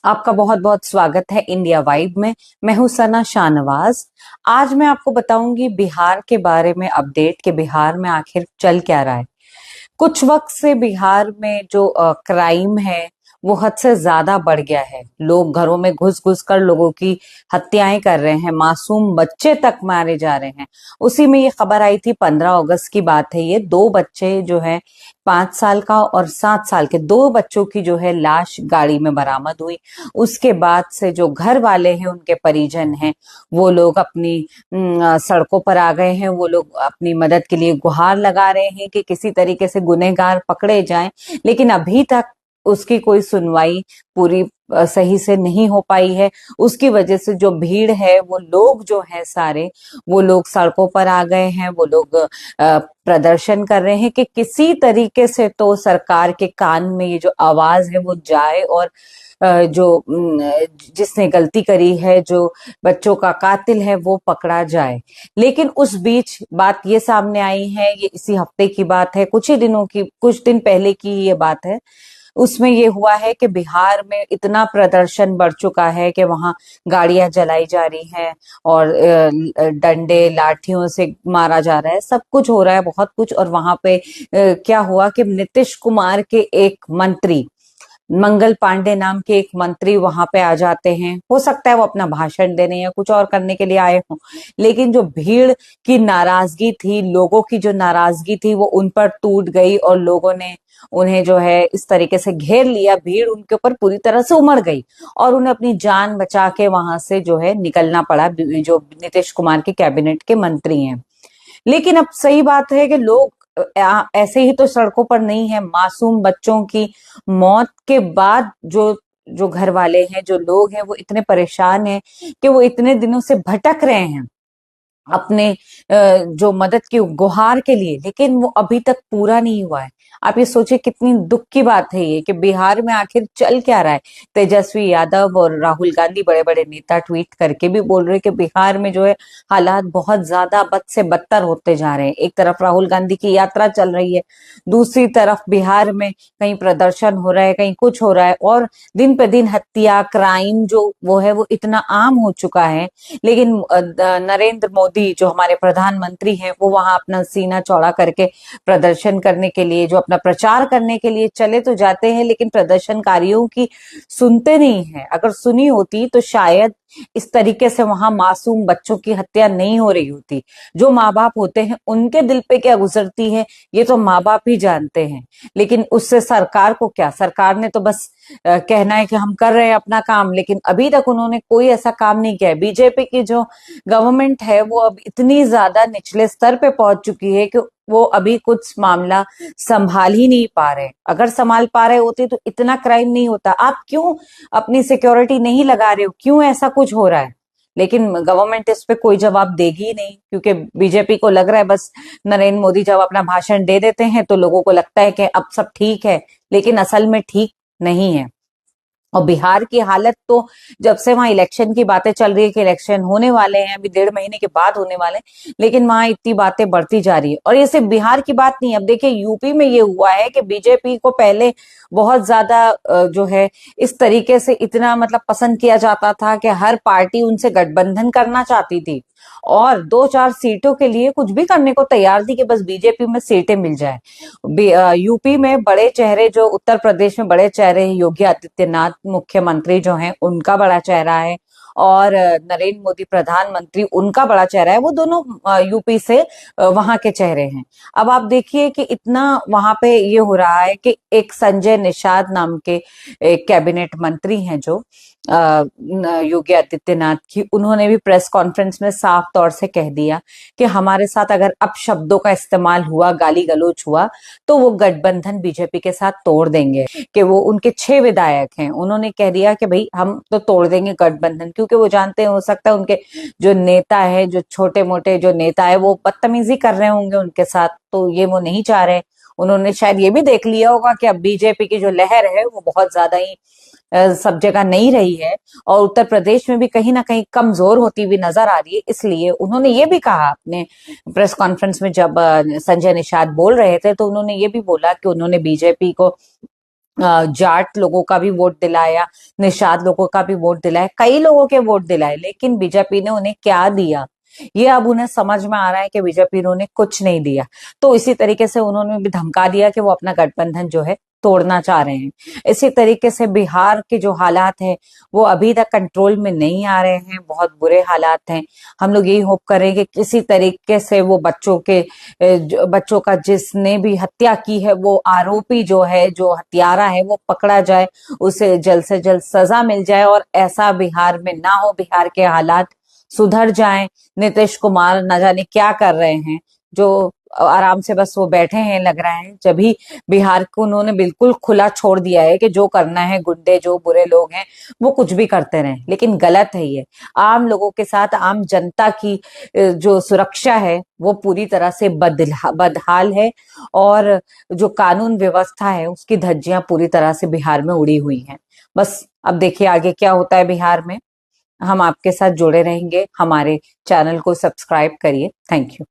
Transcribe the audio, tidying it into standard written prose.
आपका बहुत बहुत स्वागत है इंडिया वाइब में। मैं हूं सना शाहनवाज। आज मैं आपको बताऊंगी बिहार के बारे में अपडेट कि बिहार में आखिर चल क्या रहा है। कुछ वक्त से बिहार में जो क्राइम है वो हद से ज्यादा बढ़ गया है। लोग घरों में घुस घुस कर लोगों की हत्याएं कर रहे हैं, मासूम बच्चे तक मारे जा रहे हैं। उसी में ये खबर आई थी, 15 अगस्त की बात है। ये दो बच्चे जो है, 5 साल का और 7 साल के, दो बच्चों की जो है लाश गाड़ी में बरामद हुई। उसके बाद से जो घर वाले हैं, उनके परिजन हैं, वो लोग अपनी सड़कों पर आ गए हैं। वो लोग अपनी मदद के लिए गुहार लगा रहे हैं कि किसी तरीके से गुनहगार पकड़े जाएं। लेकिन अभी तक उसकी कोई सुनवाई पूरी सही से नहीं हो पाई है। उसकी वजह से जो भीड़ है, वो लोग जो है सारे, वो लोग सड़कों पर आ गए हैं। वो लोग प्रदर्शन कर रहे हैं कि किसी तरीके से तो सरकार के कान में ये जो आवाज है वो जाए, और जिसने गलती करी है, जो बच्चों का कातिल है, वो पकड़ा जाए। लेकिन उस बीच बात ये सामने आई है, ये इसी हफ्ते की बात है, कुछ दिन पहले की ये बात है। उसमें ये हुआ है कि बिहार में इतना प्रदर्शन बढ़ चुका है कि वहां गाड़ियां जलाई जा रही हैं, और डंडे लाठियों से मारा जा रहा है। सब कुछ हो रहा है, बहुत कुछ। और वहां पे क्या हुआ कि नीतीश कुमार के एक मंत्री, मंगल पांडे नाम के एक मंत्री वहां पे आ जाते हैं। हो सकता है वो अपना भाषण देने या कुछ और करने के लिए आए हों, लेकिन जो भीड़ की नाराजगी थी, लोगों की जो नाराजगी थी, वो उन पर टूट गई, और लोगों ने उन्हें जो है इस तरीके से घेर लिया। भीड़ उनके ऊपर पूरी तरह से उमड़ गई, और उन्हें अपनी जान बचा के वहां से जो है निकलना पड़ा, जो नीतीश कुमार के कैबिनेट के मंत्री हैं। लेकिन अब सही बात है कि लोग ऐसे ही तो सड़कों पर नहीं है। मासूम बच्चों की मौत के बाद जो जो घर वाले हैं, जो लोग हैं, वो इतने परेशान हैं कि वो इतने दिनों से भटक रहे हैं अपने जो मदद की गुहार के लिए, लेकिन वो अभी तक पूरा नहीं हुआ है। आप ये सोचिए कितनी दुख की बात है ये, कि बिहार में आखिर चल क्या रहा है। तेजस्वी यादव और राहुल गांधी, बड़े बड़े नेता, ट्वीट करके भी बोल रहे हैं कि बिहार में जो है हालात बहुत ज्यादा बद से बदतर होते जा रहे हैं। एक तरफ राहुल गांधी की यात्रा चल रही है, दूसरी तरफ बिहार में कहीं प्रदर्शन हो रहा है, कहीं कुछ हो रहा है, और दिन पे दिन हत्या, क्राइम जो वो है, वो इतना आम हो चुका है। लेकिन नरेंद्र मोदी जो हमारे प्रधानमंत्री हैं, वो वहां अपना सीना चौड़ा करके प्रदर्शन करने के लिए, जो अपना प्रचार करने के लिए चले तो जाते हैं, लेकिन प्रदर्शनकारियों की सुनते नहीं है। अगर सुनी होती तो शायद इस तरीके से वहां मासूम बच्चों की हत्या नहीं हो रही होती। जो माँ बाप होते हैं, उनके दिल पे क्या गुजरती है, ये तो माँ बाप ही जानते हैं। लेकिन उससे सरकार को क्या? सरकार ने तो बस कहना है कि हम कर रहे हैं अपना काम, लेकिन अभी तक उन्होंने कोई ऐसा काम नहीं किया है। बीजेपी की जो गवर्नमेंट है, वो अब इतनी ज्यादा निचले स्तर पे पहुंच चुकी है कि वो अभी कुछ मामला संभाल ही नहीं पा रहे। अगर संभाल पा रहे होते तो इतना क्राइम नहीं होता। आप क्यों अपनी सिक्योरिटी नहीं लगा रहे हो? क्यों ऐसा कुछ हो रहा है? लेकिन गवर्नमेंट इस पे कोई जवाब देगी ही नहीं, क्योंकि बीजेपी को लग रहा है बस नरेंद्र मोदी जब अपना भाषण दे देते हैं तो लोगों को लगता है कि अब सब ठीक है, लेकिन असल में ठीक नहीं है। और बिहार की हालत तो, जब से वहां इलेक्शन की बातें चल रही है कि इलेक्शन होने वाले हैं, अभी 1.5 महीने के बाद होने वाले हैं, लेकिन वहां इतनी बातें बढ़ती जा रही है। और ये सिर्फ बिहार की बात नहीं, अब देखिए यूपी में ये हुआ है कि बीजेपी को पहले बहुत ज्यादा जो है इस तरीके से इतना मतलब पसंद किया जाता था कि हर पार्टी उनसे गठबंधन करना चाहती थी, और 2-4 सीटों के लिए कुछ भी करने को तैयार थी कि बस बीजेपी में सीटें मिल जाए। यूपी में बड़े चेहरे, जो उत्तर प्रदेश में बड़े चेहरे हैं, योगी आदित्यनाथ मुख्यमंत्री जो हैं, उनका बड़ा चेहरा है, और नरेंद्र मोदी प्रधानमंत्री, उनका बड़ा चेहरा है। वो दोनों यूपी से वहां के चेहरे हैं। अब आप देखिए कि इतना वहां पे ये हो रहा है कि एक संजय निषाद नाम के एक कैबिनेट मंत्री हैं, जो योगी आदित्यनाथ की, उन्होंने भी प्रेस कॉन्फ्रेंस में साफ तौर से कह दिया कि हमारे साथ अगर अपशब्दों का इस्तेमाल हुआ, गाली गलौज हुआ, तो वो गठबंधन बीजेपी के साथ तोड़ देंगे। कि वो, उनके 6 विधायक हैं, उन्होंने कह दिया कि भाई हम तो तोड़ देंगे गठबंधन, क्योंकि वो जानते हैं हो सकता है उनके जो नेता है, जो छोटे मोटे जो नेता है, वो बदतमीजी कर रहे होंगे उनके साथ, तो ये वो नहीं चाह रहे। उन्होंने शायद ये भी देख लिया होगा कि अब बीजेपी की जो लहर है वो बहुत ज्यादा ही सब जगह नहीं रही है, और उत्तर प्रदेश में भी कहीं ना कहीं कमजोर होती हुई नजर आ रही है। इसलिए उन्होंने ये भी कहा अपने प्रेस कॉन्फ्रेंस में, जब संजय निषाद बोल रहे थे, तो उन्होंने ये भी बोला कि उन्होंने बीजेपी को जाट लोगों का भी वोट दिलाया, निषाद लोगों का भी वोट दिलाया, कई लोगों के वोट दिलाए, लेकिन बीजेपी ने उन्हें क्या दिया ये अब उन्हें समझ में आ रहा है कि बीजेपी ने उन्हें कुछ नहीं दिया। तो इसी तरीके से उन्होंने भी धमका दिया कि वो अपना गठबंधन जो है तोड़ना चाह रहे हैं। इसी तरीके से बिहार के जो हालात हैं वो अभी तक कंट्रोल में नहीं आ रहे हैं, बहुत बुरे हालात हैं। हम लोग यही होप कर रहे हैं कि किसी तरीके से वो बच्चों का जिसने भी हत्या की है वो आरोपी जो है, जो हत्यारा है, वो पकड़ा जाए, उसे जल्द से जल्द सजा मिल जाए और ऐसा बिहार में ना हो, बिहार के हालात सुधर जाएं। नीतीश कुमार न जाने क्या कर रहे हैं, जो आराम से बस वो बैठे हैं लग रहा है। जब भी बिहार को उन्होंने बिल्कुल खुला छोड़ दिया है कि जो करना है, गुंडे जो बुरे लोग हैं वो कुछ भी करते रहें, लेकिन गलत है ये। आम लोगों के साथ आम जनता की जो सुरक्षा है वो पूरी तरह से बदहाल है, और जो कानून व्यवस्था है उसकी धज्जियां पूरी तरह से बिहार में उड़ी हुई हैं। बस अब देखिए आगे क्या होता है बिहार में। हम आपके साथ जुड़े रहेंगे, हमारे चैनल को सब्सक्राइब करिए। Thank you.